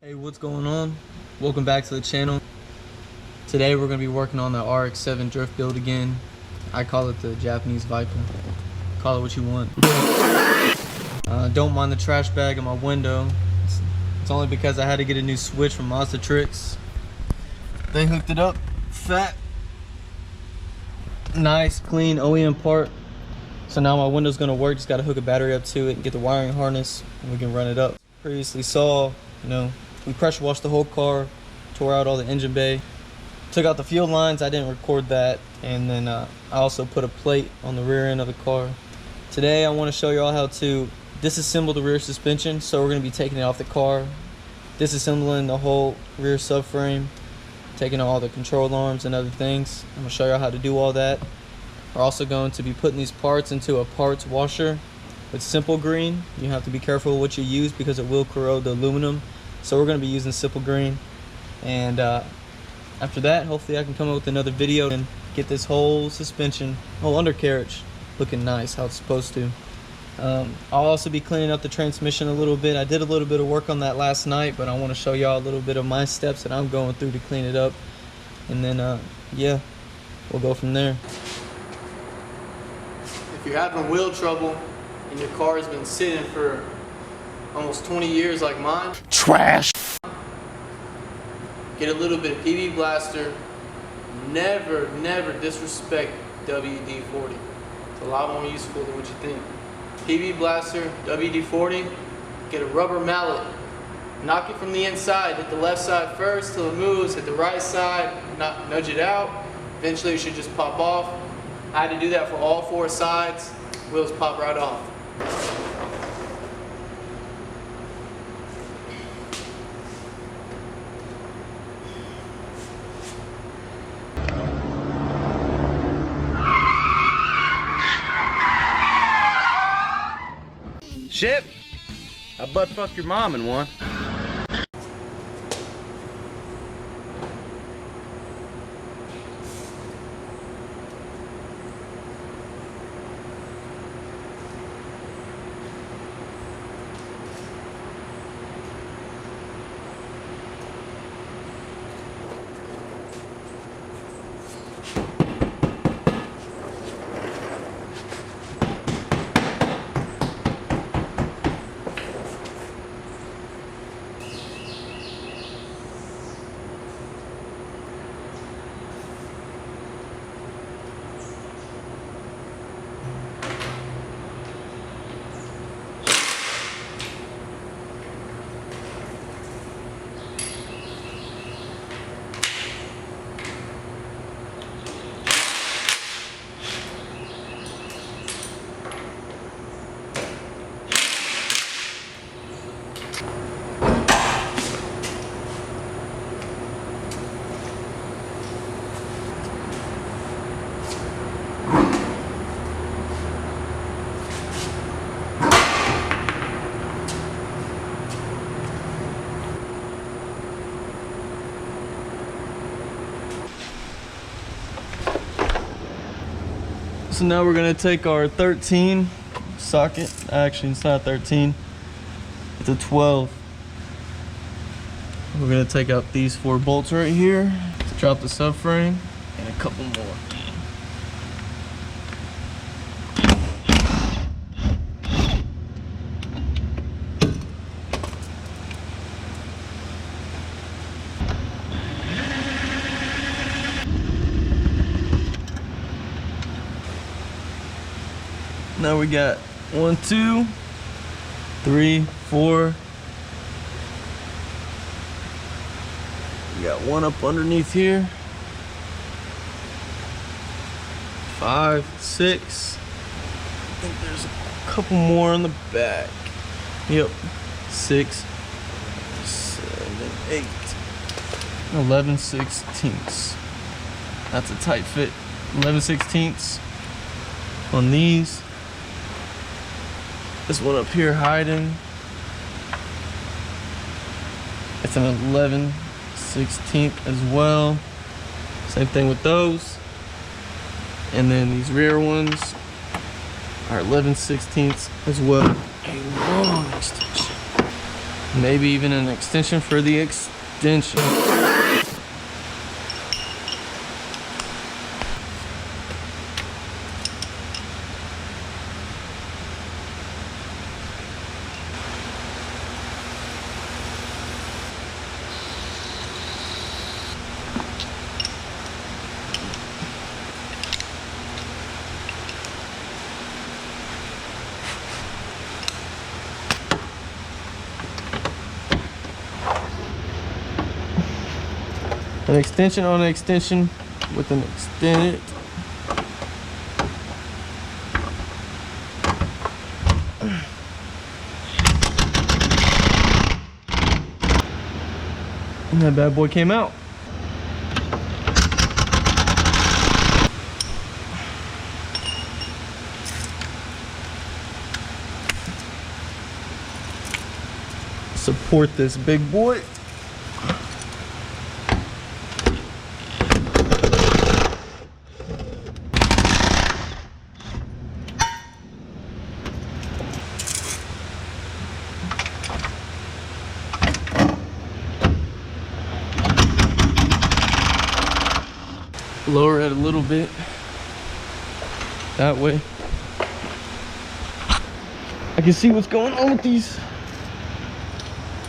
Hey, what's going on? Welcome back to the channel. Today we're going to be working on the RX7 drift build again. I call it the Japanese Viper. Call it what you want. Don't mind the trash bag in my window. It's only because I had to get a new switch from Mazda Tricks. They hooked it up fat, nice, clean OEM part. So now my window's going to work. Just got to hook a battery up to it and get the wiring harness, and we can run it up. Previously saw, we pressure washed the whole car, tore out all the engine bay, took out the fuel lines. I didn't record that. And then I also put a plate on the rear end of the car. Today I want to show you all how to disassemble the rear suspension. So we're going to be taking it off the car, disassembling the whole rear subframe, taking all the control arms and other things. I'm going to show you how to do all that. We're also going to be putting these parts into a parts washer with Simple Green. You have to be careful what you use because it will corrode the aluminum. So we're going to be using Simple Green. And after that, hopefully I can come up with another video and get this whole suspension, whole undercarriage, looking nice how it's supposed to. I'll also be cleaning up the transmission a little bit. I did a little bit of work on that last night, but I want to show y'all a little bit of my steps that I'm going through to clean it up. And then, yeah, we'll go from there. If you're having wheel trouble and your car has been sitting for almost 20 years like mine, trash, get a little bit of PB Blaster. Never disrespect WD-40. It's a lot more useful than what you think. PB Blaster, WD-40, get a rubber mallet. Knock it from the inside, hit the left side first till it moves, hit the right side, nudge it out. Eventually it should just pop off. I had to do that for all four sides. Wheels pop right off. shit. I butt fucked your mom in one. So now we're gonna take our 13 socket. Actually, it's not 13. It's a 12. We're gonna take out these 4 bolts right here. Drop the subframe and a couple more. Now we got 1, 2, 3, 4. We got 1 up underneath here. 5, 6. I think there's a couple more on the back. Yep. 6, 7, 8. 11/16. That's a tight fit. 11/16 on these. This one up here hiding, it's an 11/16 as well. Same thing with those. And then these rear ones are 11/16 as well. A long extension. Maybe even an extension for the extension. An extension on an extension with an extended. And that bad boy came out. Support this big boy. Lower it a little bit. That way. I can see what's going on with these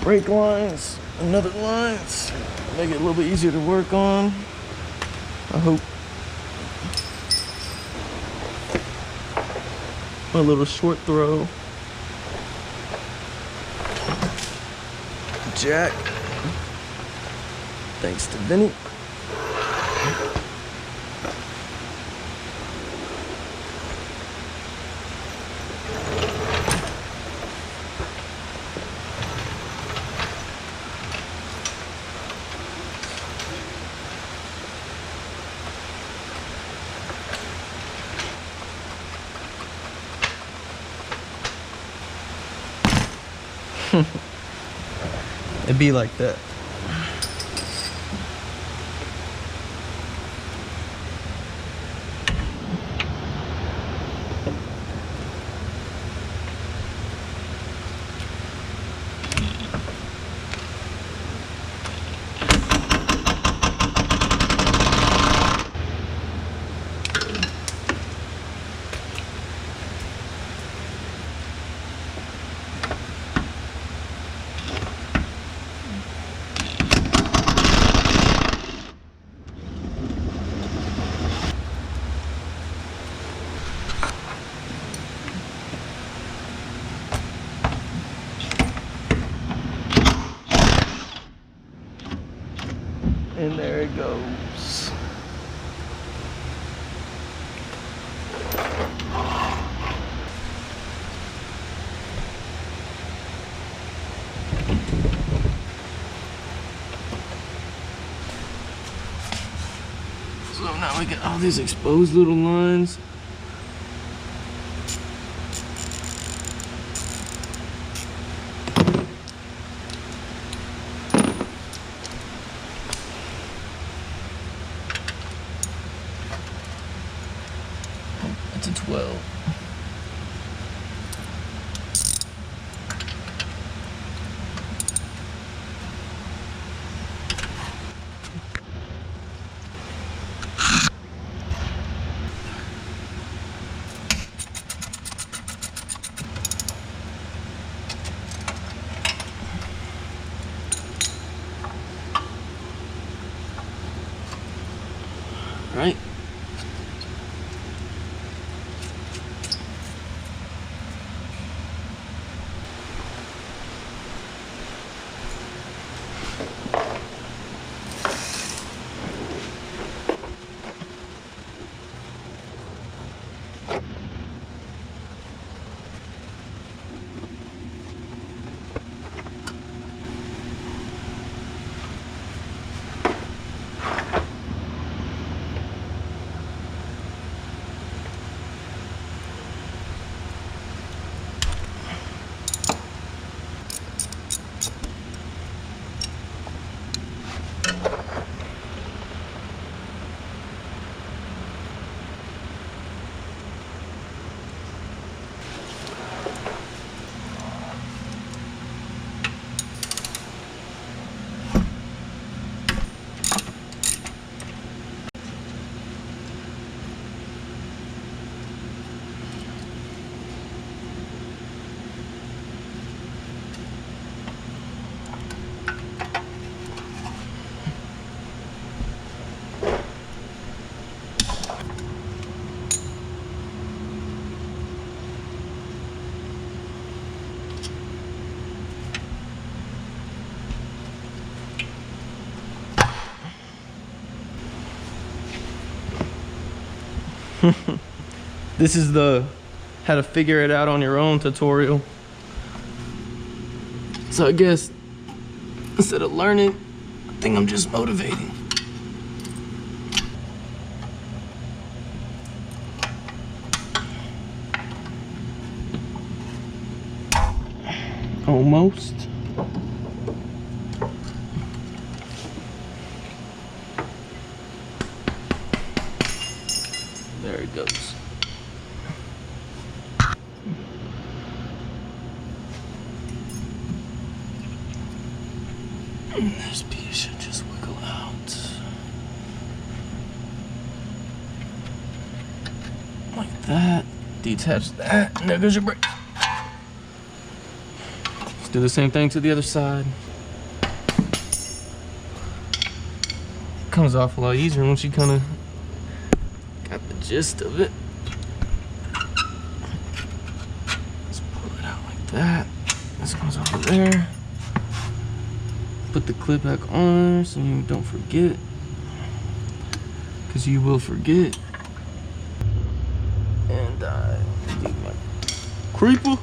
brake lines and other lines. Make it a little bit easier to work on, I hope. A little short throw. Jack. Thanks to Vinny. It'd be like that. And there it goes. So now we got all these exposed little lines. It's a 12. Right? This is the how to figure it out on your own tutorial. So I guess instead of learning, I think I'm just motivating. Almost. There it goes. This piece should just wiggle out. Like that. Detach that, and there goes your brake. Let's do the same thing to the other side. Comes off a lot easier once you kind of got the gist of it. Let's pull it out like that. This goes over there. Put the clip back on so you don't forget, because you will forget. And I need my creeper.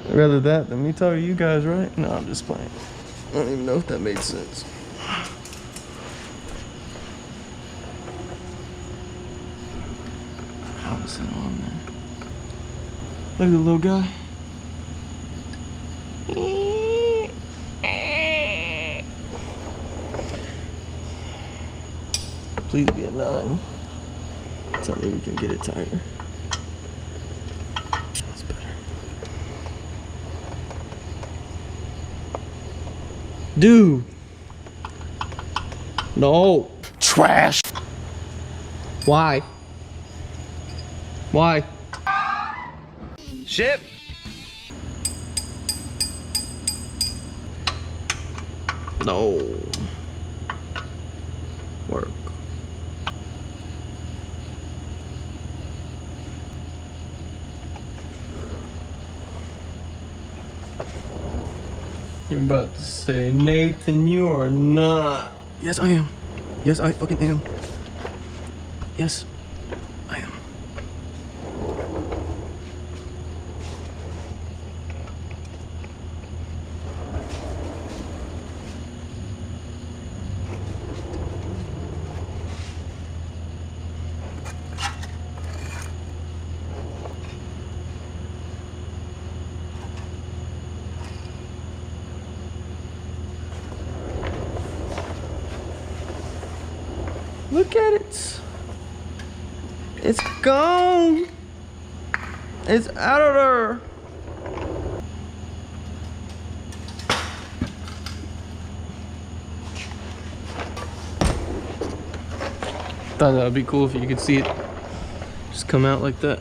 I'd rather that than me talking to you guys, right? No, I'm just playing. I don't even know if that made sense. How is it on there? Look at the little guy. Please be a 9. Tell me we can get it tighter. That's better. Dude. No. Trash. Why? Why? Shit. No. Work. You're about to say, Nathan, you are not. Yes, I am. Yes, I fucking am. Yes, I am. Look at it. It's gone. It's out of there. Thought that would be cool if you could see it just come out like that.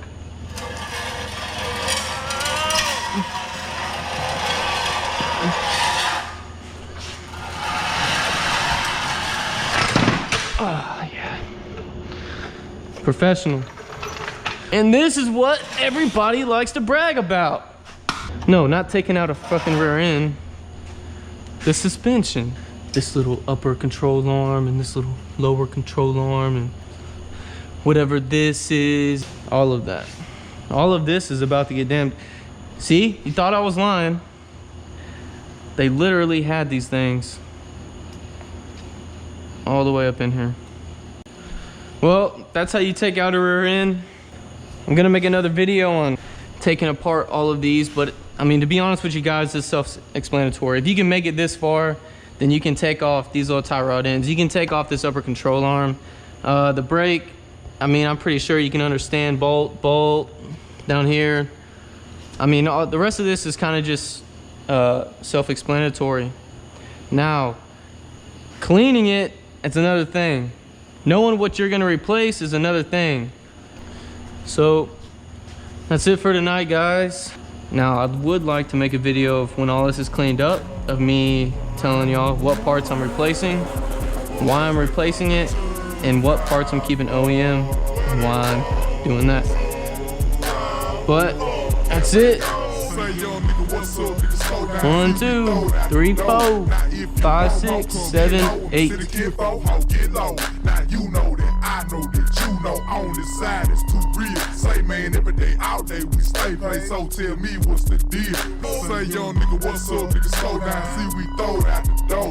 Professional. And this is what everybody likes to brag about. No, not taking out a fucking rear end. The suspension. This little upper control arm and this little lower control arm and whatever this is. All of that. All of this is about to get damned. See, you thought I was lying. They literally had these things all the way up in here. Well, that's how you take out a rear end. I'm gonna make another video on taking apart all of these, but I mean, to be honest with you guys, it's self-explanatory. If you can make it this far, then you can take off these little tie rod ends. You can take off this upper control arm. The brake, I mean, I'm pretty sure you can understand bolt down here. I mean, the rest of this is kind of just self-explanatory. Now, cleaning it, it's another thing. Knowing what you're gonna replace is another thing. So that's it for tonight, guys. Now I would like to make a video of when all this is cleaned up, of me telling y'all what parts I'm replacing, why I'm replacing it, and what parts I'm keeping OEM, and why I'm doing that. But that's it. 1, 2, 3, 4, 5, 6, 7, 8. Now you know that I know that you know all day we stay play, so tell me what's the deal. Say young nigga, what's up, nigga, slow down, see we throw it out the door.